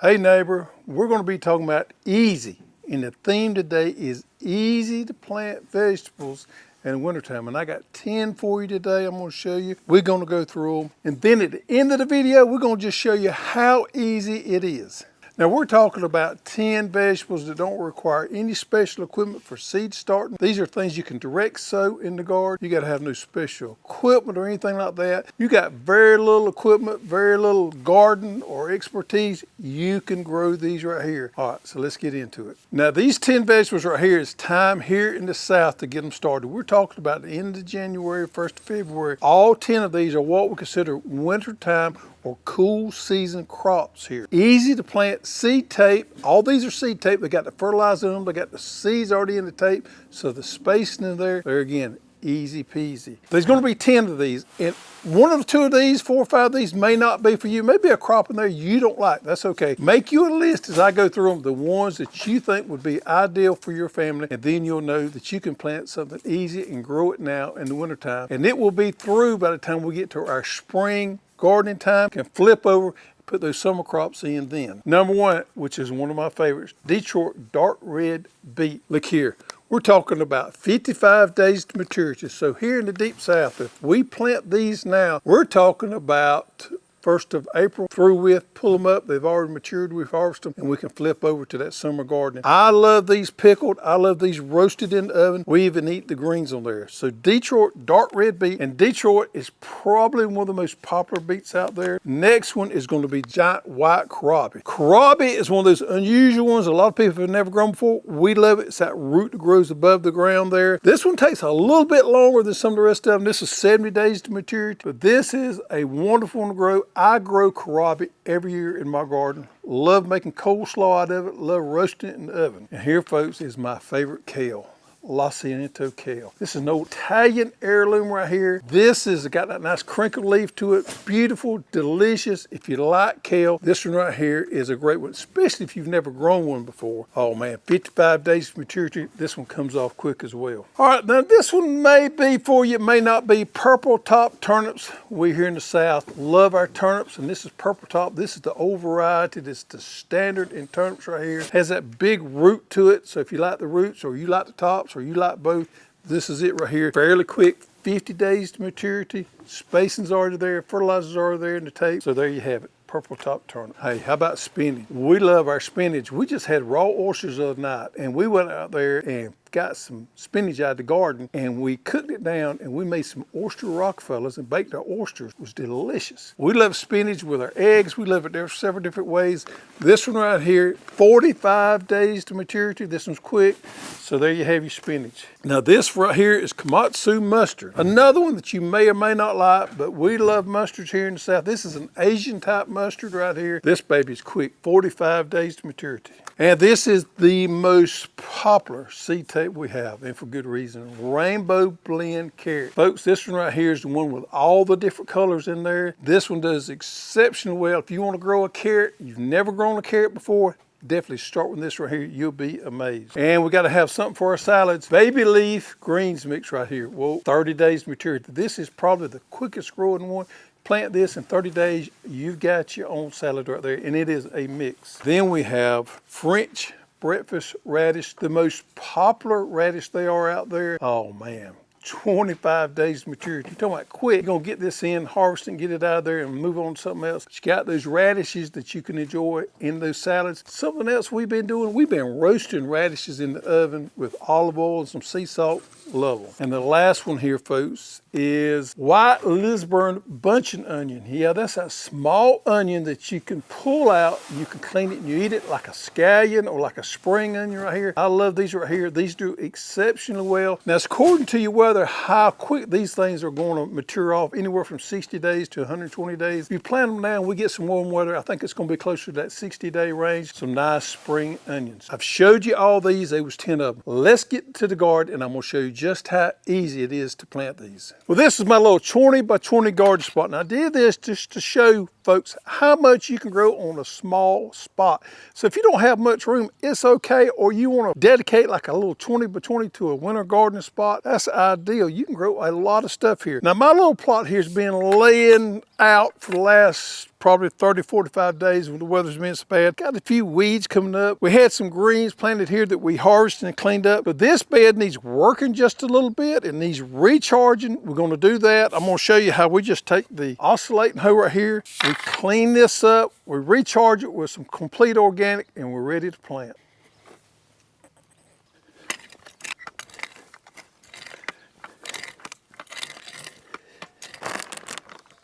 Hey neighbor, we're going to be talking about easy. And the theme today is easy to plant vegetables in the wintertime. And I got 10 for you today. I'm going to show you. We're going to go through them. And then at the end of the video, we're going to just show you how easy it is. Now we're talking about 10 vegetables that don't require any special equipment for seed starting. These are things you can direct sow in the garden. You got to have no special equipment or anything like that. You got very little equipment, very little garden or expertise. You can grow these right here. All right, so let's get into it. Now these 10 vegetables right here, it's time here in the South to get them started. We're talking about the end of January, 1st of February. All 10 of these are what we consider wintertime or cool season crops here. Easy to plant, seed tape. All these are seed tape. They got the fertilizer in them. They got the seeds already in the tape. So the spacing in there again, easy peasy. There's gonna be 10 of these. And one of the two of these, 4 or 5 of these may not be for you. Maybe a crop in there you don't like, that's okay. Make you a list as I go through them, the ones that you think would be ideal for your family. And then you'll know that you can plant something easy and grow it now in the wintertime. And it will be through by the time we get to our spring gardening time. Can flip over and put those summer crops in then. Number one, which is one of my favorites, Detroit dark red beet. Look here, we're talking about 55 days to maturity. So here in the deep South, if we plant these now, we're talking about 1st of April through with, pull them up, they've already matured, we harvest them, and we can flip over to that summer gardening. I love these pickled, I love these roasted in the oven. We even eat the greens on there. So Detroit dark red beet, and Detroit is probably one of the most popular beets out there. Next one is going to be giant white Kohlrabi. Kohlrabi is one of those unusual ones a lot of people have never grown before. We love it. It's that root that grows above the ground there. This one takes a little bit longer than some of the rest of them. This is 70 days to maturity, but this is a wonderful one to grow. I grow Kohlrabi every year in my garden. Love making coleslaw out of it. Love roasting it in the oven. And here, folks, is my favorite kale. Lacinato Kale. This is an old Italian heirloom right here. This has got that nice crinkled leaf to it. Beautiful, delicious. If you like kale, this one right here is a great one, especially if you've never grown one before. Oh man, 55 days of maturity. This one comes off quick as well. All right, now this one may be for you, may not be. Purple top turnips. We here in the South love our turnips, and this is purple top. This is the old variety. This is the standard in turnips right here. Has that big root to it. So if you like the roots or you like the tops, or you like both, this is it right here. Fairly quick, 50 days to maturity. Spacing's already there, fertilizer's already there in the tape. So there you have it, purple top turnip. Hey, how about spinach? We love our spinach. We just had raw oysters the other night, and we went out there and got some spinach out of the garden, and we cooked it down, and we made some oyster Rockefellers and baked our oysters. It was delicious. We love spinach with our eggs. We love it there several different ways. This one right here, 45 days to maturity. This one's quick. So there you have your spinach. Now this right here is Komatsuna Mustard. Another one that you may or may not like, but we love mustards here in the South. This is an Asian type mustard right here. This baby's quick, 45 days to maturity. And this is the most popular seed tape we have, and for good reason. Rainbow blend carrot. Folks, this one right here is the one with all the different colors in there. This one does exceptionally well. If you want to grow a carrot, you've never grown a carrot before, definitely start with this right here. You'll be amazed. And we got to have something for our salads. Baby leaf greens mix right here. Well, 30 days maturity. This is probably the quickest growing one. Plant this in 30 days, you've got your own salad right there, and it is a mix. Then we have French breakfast radish, the most popular radish they are out there. Oh man, 25 days maturity. You're talking about quick. You're gonna get this in, harvest and get it out of there and move on to something else. But you got those radishes that you can enjoy in those salads. Something else we've been doing, we've been roasting radishes in the oven with olive oil and some sea salt. Love them. And the last one here, folks, is white Lisbon bunching onion. Yeah, that's a small onion that you can pull out. You can clean it and you eat it like a scallion or like a spring onion right here. I love these right here. These do exceptionally well. Now, it's according to your weather how quick these things are going to mature off, anywhere from 60 days to 120 days. If you plant them now and we get some warm weather, I think it's going to be closer to that 60-day range. Some nice spring onions. I've showed you all these. There was 10 of them. Let's get to the garden and I'm going to show you just how easy it is to plant these. Well, this is my little 20 by 20 garden spot. And I did this just to show folks how much you can grow on a small spot. So if you don't have much room, it's okay. Or you want to dedicate like a little 20 by 20 to a winter garden spot, that's ideal. You can grow a lot of stuff here. Now my little plot here has been laying out for the last probably 30, 45 days when the weather's been so bad. Got a few weeds coming up. We had some greens planted here that we harvested and cleaned up, but this bed needs working just a little bit. It needs recharging. We're gonna do that. I'm gonna show you how we just take the oscillating hoe right here, we clean this up, we recharge it with some complete organic, and we're ready to plant.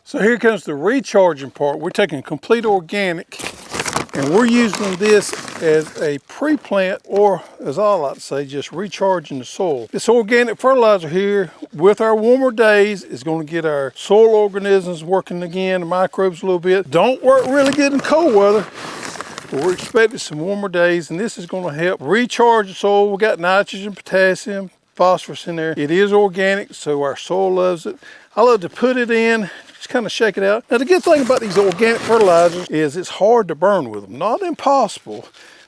So here comes the recharging part. We're taking complete organic and we're using this as a pre-plant, or as I like to say, just recharging the soil. This organic fertilizer here with our warmer days is going to get our soil organisms working again, the microbes a little bit. Don't work really good in cold weather, but we're expecting some warmer days, and this is going to help recharge the soil. We got nitrogen, potassium, phosphorus in there. It is organic, so our soil loves it. I love to put it in, just kind of shake it out. Now the good thing about these organic fertilizers is it's hard to burn with them. Not impossible,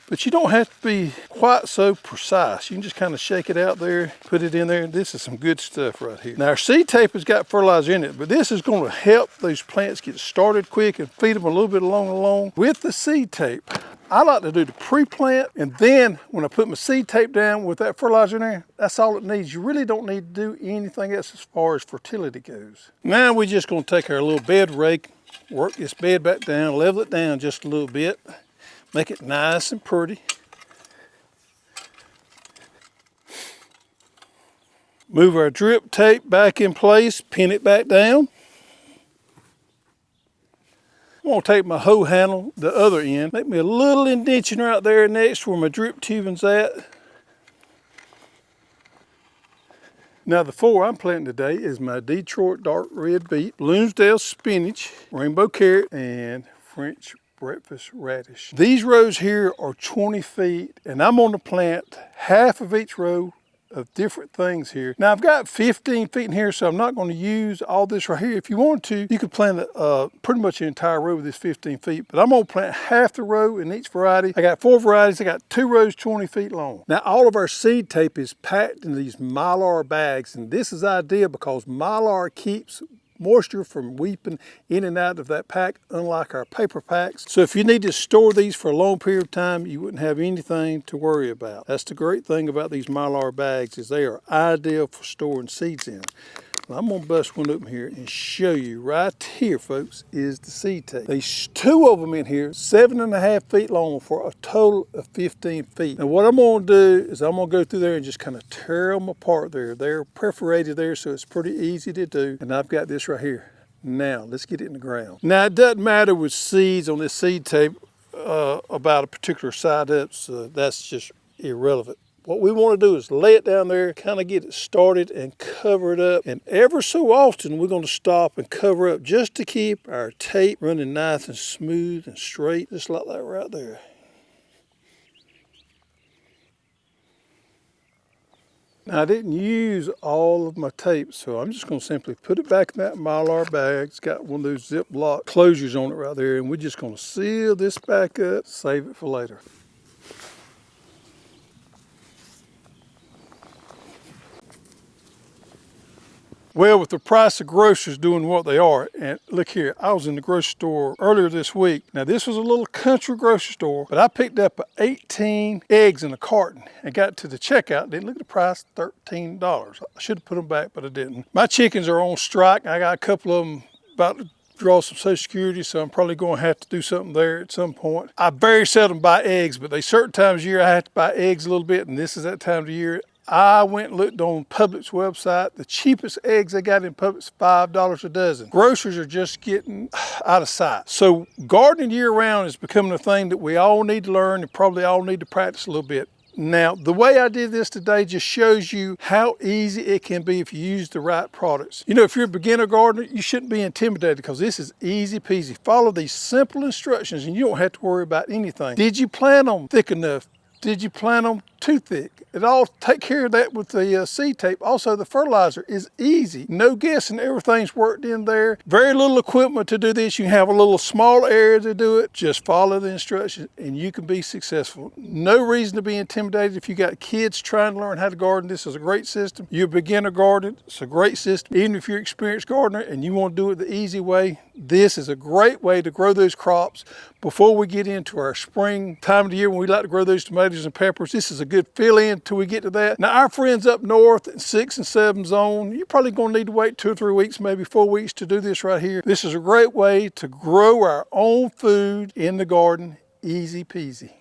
but you don't have to be quite so precise. You can just kind of shake it out there, put it in there. This is some good stuff right here. Now our seed tape has got fertilizer in it, but this is going to help those plants get started quick and feed them a little bit along. With the seed tape, I like to do the pre-plant, and then when I put my seed tape down with that fertilizer in there, that's all it needs. You really don't need to do anything else as far as fertility goes. Now we're just going to take our little bed rake, work this bed back down, level it down just a little bit, make it nice and pretty. Move our drip tape back in place, pin it back down. I'm going to take my hoe handle, the other end, make me a little indention right there next where my drip tubing's at. Now the four I'm planting today is my Detroit dark red beet, Bloomsdale spinach, rainbow carrot, and French breakfast radish. These rows here are 20 feet, and I'm going to plant half of each row of different things here. Now I've got 15 feet in here, so I'm not going to use all this right here. If you want to, you could plant pretty much the entire row with this 15 feet, but I'm going to plant half the row in each variety. I got 4 varieties. I got 2 rows 20 feet long. Now all of our seed tape is packed in these Mylar bags, and this is ideal because Mylar keeps moisture from weeping in and out of that pack, unlike our paper packs. So if you need to store these for a long period of time, you wouldn't have anything to worry about. That's the great thing about these Mylar bags, is they are ideal for storing seeds in. Well, I'm gonna bust one open here and show you. Right here, folks, is the seed tape. There's 2 of them in here, 7.5 feet long for a total of 15 feet. Now what I'm gonna do is I'm gonna go through there and just kind of tear them apart there. They're perforated there, so it's pretty easy to do. And I've got this right here. Now, let's get it in the ground. Now, it doesn't matter with seeds on this seed tape about a particular side up, so that's just irrelevant. What we want to do is lay it down there, kind of get it started and cover it up. And ever so often, we're going to stop and cover up just to keep our tape running nice and smooth and straight, just like that right there. Now, I didn't use all of my tape, so I'm just going to simply put it back in that Mylar bag. It's got one of those Ziploc closures on it right there, and we're just going to seal this back up, save it for later. Well, with the price of groceries doing what they are, and look here, I was in the grocery store earlier this week. Now, this was a little country grocery store, but I picked up 18 eggs in a carton and got to the checkout. Didn't look at the price, $13. I should have put them back, but I didn't. My chickens are on strike. I got a couple of them about to draw some Social Security, so I'm probably going to have to do something there at some point. I very seldom buy eggs, but there's certain times of year I have to buy eggs a little bit, and this is that time of year. I went and looked on Publix website. The cheapest eggs they got in Publix, $5 a dozen. Groceries are just getting out of sight. So gardening year round is becoming a thing that we all need to learn and probably all need to practice a little bit. Now, the way I did this today just shows you how easy it can be if you use the right products. You know, if you're a beginner gardener, you shouldn't be intimidated because this is easy peasy. Follow these simple instructions and you don't have to worry about anything. Did you plant them thick enough? Did you plant them too thick? It all take care of that with the seed tape. Also, the fertilizer is easy. No guessing, everything's worked in there. Very little equipment to do this. You have a little small area to do it. Just follow the instructions and you can be successful. No reason to be intimidated. If you got kids trying to learn how to garden, this is a great system. You're a beginner gardener, it's a great system. Even if you're an experienced gardener and you want to do it the easy way, This is a great way to grow those crops before we get into our spring time of the year when we like to grow those tomatoes and peppers. This is a good fill-in till we get to that. Now, our friends up north in 6 and 7 zone, you're probably going to need to wait 2 or 3 weeks, maybe 4 weeks to do this right here. This is a great way to grow our own food in the garden, easy peasy.